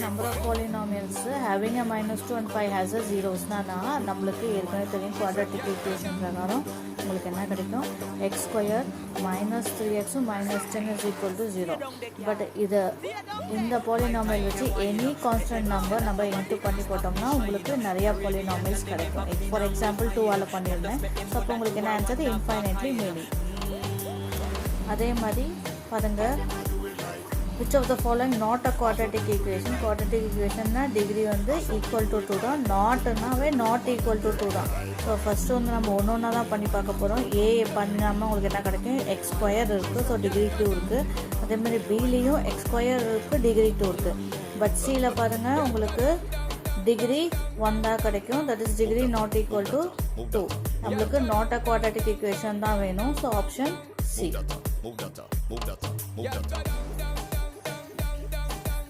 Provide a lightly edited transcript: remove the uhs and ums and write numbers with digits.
number of polynomials having a -2 and 5 has a zeros நம்மளுக்கு ஏற்கனவே தெரியும் quadratic equation பிரகாரம் உங்களுக்கு என்ன கிடைக்கும் x square minus 3x minus 10 is equal to 0. But இந்த polynomial வச்சு any constant number நம்ம into பண்ணி போட்டோம்னா உங்களுக்கு நிறைய polynomials கிடைக்கும். For example 2 ஆல பண்ணிருந்தேன். சோ அப்போ உங்களுக்கு என்ன ஆன்சர் infinitely many. அதே மாதிரி பாருங்க which of the following not a quadratic equation. Quadratic equation na degree வந்து equal to 2 தான், not நாவே not equal to 2 தான். ஸோ ஃபஸ்ட்டு வந்து நம்ம ஒன்றா தான் பண்ணி பார்க்க போகிறோம். ஏ பண்ணாமல் உங்களுக்கு என்ன கிடைக்கும், எக்ஸ் ஸ்கொயர் இருக்குது, ஸோ டிகிரி 2 இருக்குது. அதேமாதிரி பிலேயும் எக்ஸ் ஸ்கொயர் இருக்குது, டிகிரி 2 இருக்குது. பட் சியில் பாருங்கள் உங்களுக்கு டிகிரி 1 தான் கிடைக்கும், that is degree not equal to 2. நம்மளுக்கு நாட் அ குவாட்ரட்டிக் ஈக்குவேஷன் தான் வேணும். So option C.